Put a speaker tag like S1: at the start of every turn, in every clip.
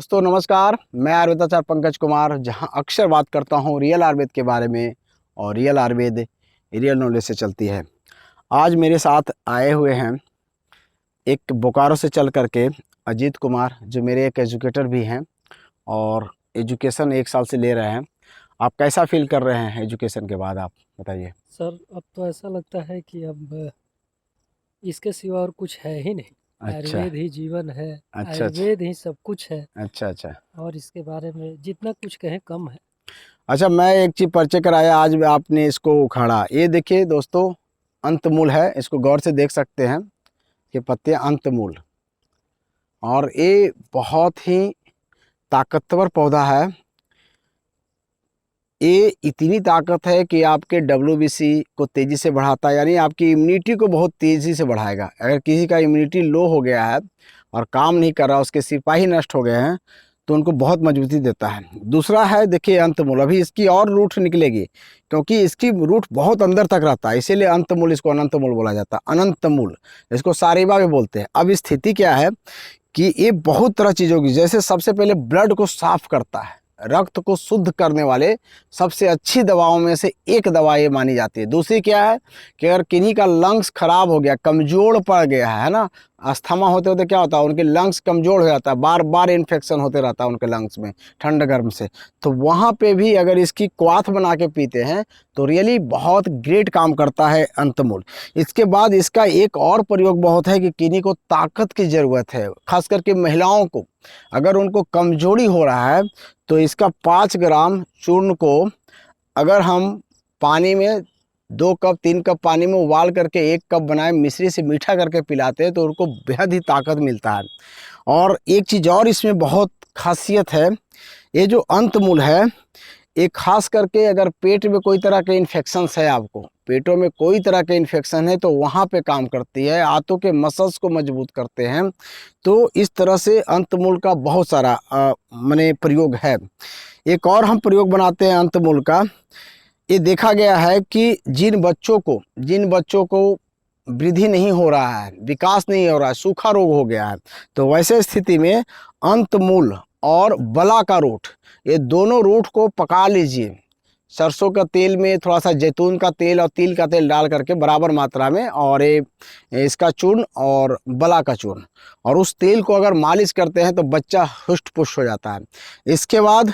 S1: दोस्तों नमस्कार, मैं आयुर्वेदाचार्य पंकज कुमार, जहां अक्सर बात करता हूं रियल आयुर्वेद के बारे में। और रियल आयुर्वेद रियल नॉलेज से चलती है। आज मेरे साथ आए हुए हैं एक बोकारो से चल करके अजीत कुमार, जो मेरे एक एजुकेटर भी हैं और एजुकेशन 1 साल से ले रहे हैं। आप कैसा फील कर रहे हैं एजुकेशन के बाद, आप बताइए।
S2: सर, अब तो ऐसा लगता है कि अब इसके सिवा और कुछ है ही नहीं।
S1: अच्छा
S2: आयुर्वेद ही जीवन है।
S1: अच्छा अच्छा
S2: आयुर्वेद ही सब कुछ है।
S1: अच्छा अच्छा
S2: और इसके बारे में जितना कुछ कहें कम है।
S1: अच्छा, मैं एक चीज़ परिचय कराया, आज आपने इसको उखाड़ा। ये देखिए दोस्तों, अंतमूल है, इसको गौर से देख सकते हैं कि पत्ते अंतमूल। और ये बहुत ही ताकतवर पौधा है। ये इतनी ताकत है कि आपके WBC को तेज़ी से बढ़ाता है, यानी आपकी इम्यूनिटी को बहुत तेज़ी से बढ़ाएगा। अगर किसी का इम्यूनिटी लो हो गया है और काम नहीं कर रहा, उसके सिपाही नष्ट हो गए हैं, तो उनको बहुत मजबूती देता है। दूसरा है, देखिए अंतमूल, अभी इसकी और रूट निकलेगी, क्योंकि इसकी रूट बहुत अंदर तक रहता है, इसीलिए अंतमूल, इसको अनंतमूल बोला जाता है, अनंतमूल। इसको सारीबा भी बोलते हैं। अब स्थिति क्या है कि ये बहुत तरह चीज़ों की, जैसे सबसे पहले ब्लड को साफ करता है, रक्त को शुद्ध करने वाले सबसे अच्छी दवाओं में से एक दवा ये मानी जाती है। दूसरी क्या है कि अगर किन्हीं का लंग्स खराब हो गया, कमजोर पड़ गया है ना, अस्थमा होते होते क्या होता है, उनके लंग्स कमजोर हो जाता है, बार बार इन्फेक्शन होते रहता है उनके लंग्स में ठंड गर्म से, तो वहाँ पे भी अगर इसकी क्वाथ बना के पीते हैं तो रियली बहुत ग्रेट काम करता है अंतमूल। इसके बाद इसका एक और प्रयोग बहुत है कि किन्हीं को ताकत की ज़रूरत है, खास करके महिलाओं को, अगर उनको कमजोरी हो रहा है तो इसका 5 ग्राम चूर्ण को अगर हम पानी में 2 कप 3 कप पानी में उबाल करके 1 कप बनाए, मिश्री से मीठा करके पिलाते हैं तो उनको बेहद ही ताकत मिलता है। और एक चीज़ और इसमें बहुत खासियत है, ये जो अंतमूल है, ये खास करके अगर पेट में कोई तरह के इन्फेक्शंस है, आपको पेटों में कोई तरह के इन्फेक्शन है तो वहाँ पे काम करती है, आंतों के मसल्स को मजबूत करते हैं। तो इस तरह से अंतमूल का बहुत सारा माने प्रयोग है। एक और हम प्रयोग बनाते हैं अंतमूल का। ये देखा गया है कि जिन बच्चों को वृद्धि नहीं हो रहा है, विकास नहीं हो रहा है, सूखा रोग हो गया है, तो वैसे स्थिति में अंतमूल और बला का रूट, ये दोनों रूट को पका लीजिए सरसों का तेल में, थोड़ा सा जैतून का तेल और तिल का तेल डाल करके बराबर मात्रा में, और ये इसका चूर्ण और बला का चूर्ण, और उस तेल को अगर मालिश करते हैं तो बच्चा हुष्ट पुष्ट हो जाता है। इसके बाद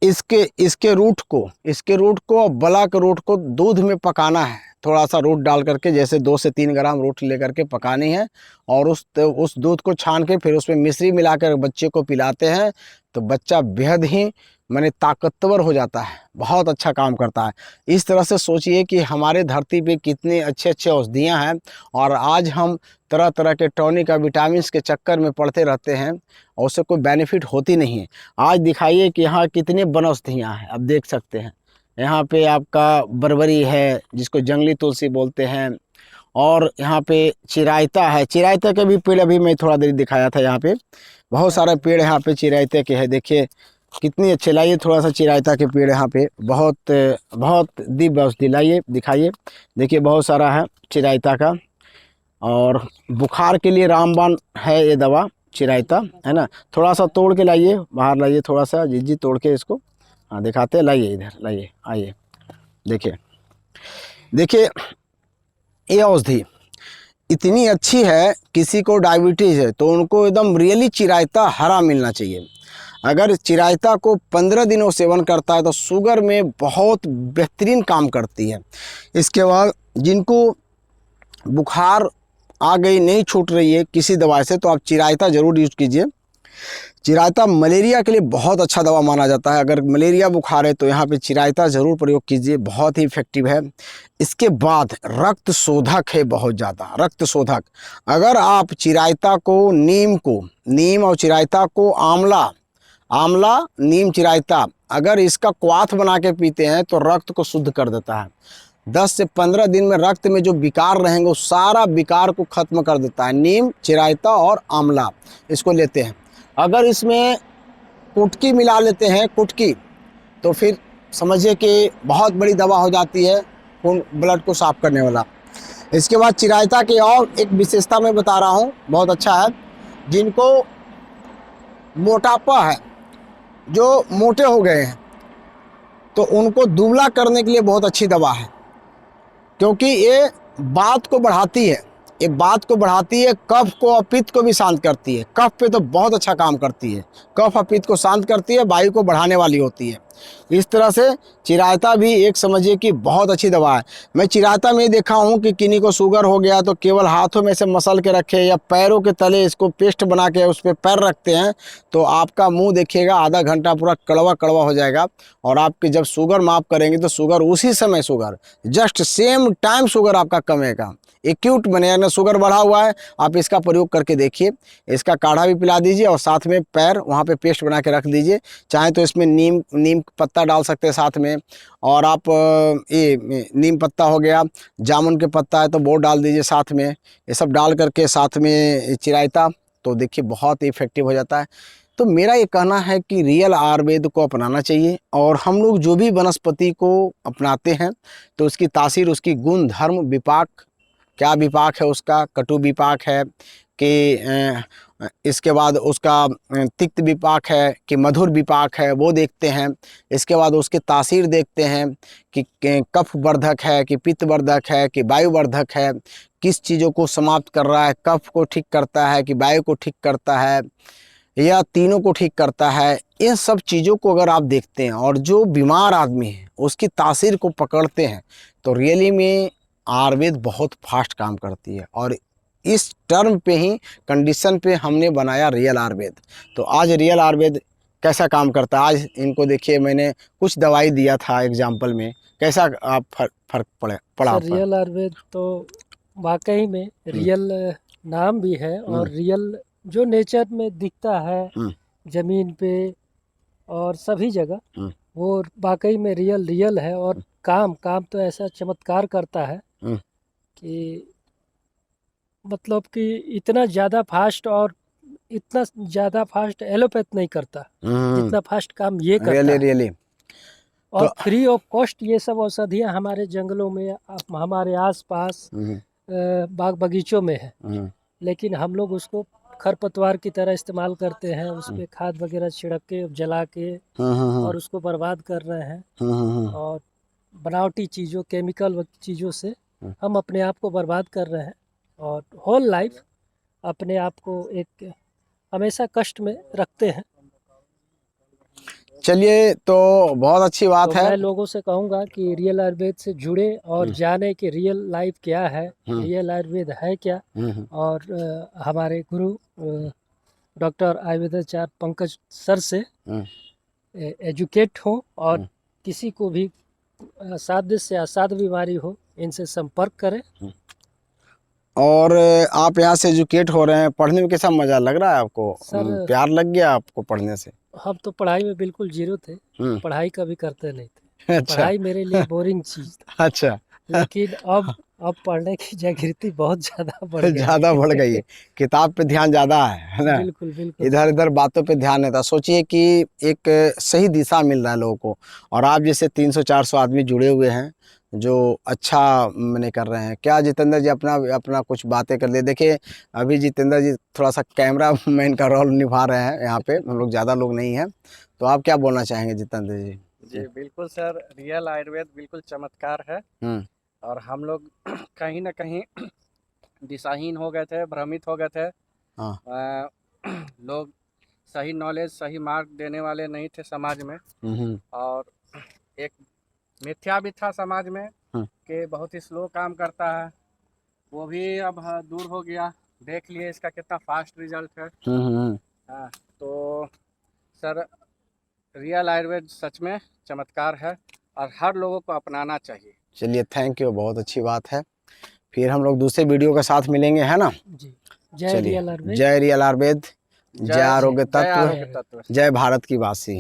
S1: इसके रूट को और बला के रूट को दूध में पकाना है, थोड़ा सा रूट डाल करके, जैसे 2 से 3 ग्राम रूट लेकर के पकानी है, और उस दूध को छान के फिर उसमें मिश्री मिलाकर बच्चे को पिलाते हैं तो बच्चा बेहद ही माने ताकतवर हो जाता है, बहुत अच्छा काम करता है। इस तरह से सोचिए कि हमारे धरती पे कितने अच्छे अच्छे औषधियाँ हैं, और आज हम तरह तरह के टॉनिक और विटामिन के चक्कर में पड़ते रहते हैं और उससे कोई बेनिफिट होती नहीं है। आज दिखाइए कि यहाँ कितने वनौषधियाँ हैं, आप देख सकते हैं। यहाँ पे आपका बरबरी है, जिसको जंगली तुलसी बोलते हैं, और यहाँ पे चिरायता है। चिरायता के भी पेड़ अभी मैं थोड़ा देर दिखाया था, यहाँ पे बहुत सारे पेड़ यहाँ पे चिरायते के हैं। देखिए कितनी अच्छे, लाइए थोड़ा सा चिरायता के पेड़ यहाँ पे, बहुत बहुत दिव्य औषधि, लाइए दिखाइए। देखिए बहुत सारा है चिरायता का। और बुखार के लिए रामबाण है ये दवा, चिरायता है ना। थोड़ा सा तोड़ के लाइए, बाहर लाइए थोड़ा सा, जी तोड़ के इसको, हाँ दिखाते हैं, लाइए इधर, लाइए आइए, देखिए देखिए ये औषधि इतनी अच्छी है। किसी को डायबिटीज़ है तो उनको एकदम रियली चिरायता हरा मिलना चाहिए। अगर चिरायता को 15 दिनों सेवन करता है तो शुगर में बहुत बेहतरीन काम करती है। इसके बाद जिनको बुखार आ गई, नहीं छूट रही है किसी दवाई से, तो आप चिरायता ज़रूर यूज़ कीजिए। चिरायता मलेरिया के लिए बहुत अच्छा दवा माना जाता है। अगर मलेरिया बुखार है तो यहाँ पे चिरायता ज़रूर प्रयोग कीजिए, बहुत ही इफेक्टिव है। इसके बाद रक्त शोधक है, बहुत ज़्यादा रक्त शोधक। अगर आप चिरायता को, नीम और चिरायता को, आंवला नीम चिरायता, अगर इसका क्वाथ बना के पीते हैं तो रक्त को शुद्ध कर देता है। 10 से 15 दिन में रक्त में जो विकार रहेंगे उस सारा विकार को खत्म कर देता है। नीम, चिरायता और आंवला, इसको लेते हैं। अगर इसमें कुटकी मिला लेते हैं, कुटकी, तो फिर समझिए कि बहुत बड़ी दवा हो जाती है, खून ब्लड को साफ करने वाला। इसके बाद चिरायता की और एक विशेषता मैं बता रहा हूँ, बहुत अच्छा है। जिनको मोटापा है, जो मोटे हो गए हैं, तो उनको दुबला करने के लिए बहुत अच्छी दवा है, क्योंकि ये बात को बढ़ाती है, एक बात को बढ़ाती है, कफ को और पित्त को भी शांत करती है। कफ पे तो बहुत अच्छा काम करती है, कफ और पित्त को शांत करती है, वायु को बढ़ाने वाली होती है। इस तरह से चिरायता भी एक समझिए कि बहुत अच्छी दवा है। मैं चिरायता में देखा हूँ कि किन्हीं को शुगर हो गया तो केवल हाथों में से मसल के रखे या पैरों के तले इसको पेस्ट बना के उस पर पैर रखते हैं, तो आपका मुंह देखिएगा आधा घंटा पूरा कड़वा कड़वा हो जाएगा। और आपके जब शुगर माप करेंगे तो शुगर उसी समय sugar just same time sugar आपका कमेगा, एक्यूट बनेगा ना। शुगर बढ़ा हुआ है, आप इसका प्रयोग करके देखिए, इसका काढ़ा भी पिला दीजिए और साथ में पैर वहाँ पे पेस्ट बना के रख दीजिए। चाहे तो इसमें नीम पत्ता डाल सकते हैं साथ में, और आप ये नीम पत्ता हो गया, जामुन के पत्ता है तो वो डाल दीजिए साथ में। ये सब डाल करके साथ में चिरायता, तो देखिए बहुत इफेक्टिव हो जाता है। तो मेरा ये कहना है कि रियल आयुर्वेद को अपनाना चाहिए, और हम लोग जो भी वनस्पति को अपनाते हैं तो उसकी तासीर, उसकी गुण धर्म, विपाक, क्या विपाक है उसका, कटु विपाक है कि इसके बाद उसका तिक्त विपाक है कि मधुर विपाक है, वो देखते हैं। इसके बाद उसके तासीर देखते हैं कि कफ वर्धक है कि पित्त वर्धक है कि वायु वर्धक है, किस चीज़ों को समाप्त कर रहा है, कफ को ठीक करता है कि वायु को ठीक करता है या तीनों को ठीक करता है। इन सब चीज़ों को अगर आप देखते हैं और जो बीमार आदमी है उसकी तासीर को पकड़ते हैं, तो रियली में आयुर्वेद बहुत फास्ट काम करती है। और इस टर्म पे ही, कंडीशन पे हमने बनाया रियल आयुर्वेद। तो आज रियल आयुर्वेद कैसा काम करता है, आज इनको देखिए, मैंने कुछ दवाई दिया था एग्जाम्पल में, कैसा आप फर्क पड़ा आप
S2: सर
S1: पर?
S2: रियल आयुर्वेद तो वाकई में रियल नाम भी है, और रियल जो नेचर में दिखता है जमीन पे और सभी जगह, वो वाकई में रियल है। और काम तो ऐसा चमत्कार करता है कि मतलब कि इतना ज़्यादा फास्ट, और इतना ज़्यादा फास्ट एलोपैथ नहीं करता जितना फास्ट काम ये करता है।
S1: रियली
S2: और
S1: तो
S2: फ्री ऑफ कॉस्ट ये सब औषधियाँ हमारे जंगलों में, हमारे आसपास बाग बगीचों में है, लेकिन हम लोग उसको खरपतवार की तरह इस्तेमाल करते हैं, उस पर खाद वगैरह छिड़क के, जला के, और उसको बर्बाद कर रहे हैं। और बनावटी चीज़ों, केमिकल चीज़ों से हम अपने आप को बर्बाद कर रहे हैं, और होल लाइफ अपने आप को एक हमेशा कष्ट में रखते हैं।
S1: चलिए, तो बहुत अच्छी बात
S2: तो
S1: है।
S2: मैं लोगों से कहूँगा कि रियल आयुर्वेद से जुड़े और जाने कि रियल लाइफ क्या है, रियल आयुर्वेद है क्या। और हमारे गुरु डॉक्टर आयुर्वेदाचार्य पंकज सर से एजुकेट हो, और किसी को भी साध्य से असाध्य बीमारी हो, इनसे संपर्क करें।
S1: और आप यहाँ से एजुकेट हो रहे हैं, पढ़ने में कैसा मज़ा लग रहा है आपको?
S2: सर
S1: प्यार लग गया आपको पढ़ने से?
S2: हम तो पढ़ाई में बिल्कुल जीरो थे, पढ़ाई कभी करते नहीं थे।
S1: अच्छा।
S2: पढ़ाई मेरे लिए बोरिंग चीज़ था।
S1: अच्छा।
S2: लेकिन अब पढ़ने की जागृति बहुत ज़्यादा बढ़ गई
S1: ज़्यादा बढ़ गई है, किताब पे ध्यान ज़्यादा है ना?
S2: बिल्कुल बिल्कुल
S1: इधर इधर बातों पे ध्यान नहीं था। सोचिए कि एक सही दिशा मिल रहा है लोगों को, और आप जैसे 300-400 आदमी जुड़े हुए हैं जो अच्छा मैंने कर रहे हैं। क्या जितेंद्र जी अपना अपना कुछ बातें कर ले? देखिए, अभी जितेंद्र जी थोड़ा सा कैमरा मैन का रोल निभा रहे हैं, यहाँ पे हम लोग ज़्यादा लोग नहीं हैं। तो आप क्या बोलना चाहेंगे जितेंद्र जी?
S3: जी बिल्कुल सर, रियल आयुर्वेद बिल्कुल चमत्कार है। और हम लोग कहीं ना कहीं दिशाहीन हो गए थे, भ्रमित हो गए थे। लोग सही नॉलेज, सही मार्ग देने वाले नहीं थे समाज में, और एक मिथ्या भी था समाज में कि बहुत ही स्लो काम करता है, वो भी अब दूर हो गया। देख लिए इसका कितना फास्ट रिजल्ट है। तो सर रियल आयुर्वेद सच में चमत्कार है, और हर लोगों को अपनाना चाहिए।
S1: चलिए, थैंक यू, बहुत अच्छी बात है। फिर हम लोग दूसरे वीडियो के साथ मिलेंगे, है ना
S2: जी। जय रियल आयुर्वेद,
S1: जय रियल आयुर्वेद, जय आरोग्य तत्व,
S3: तत्व,
S1: जय भारत की वासी।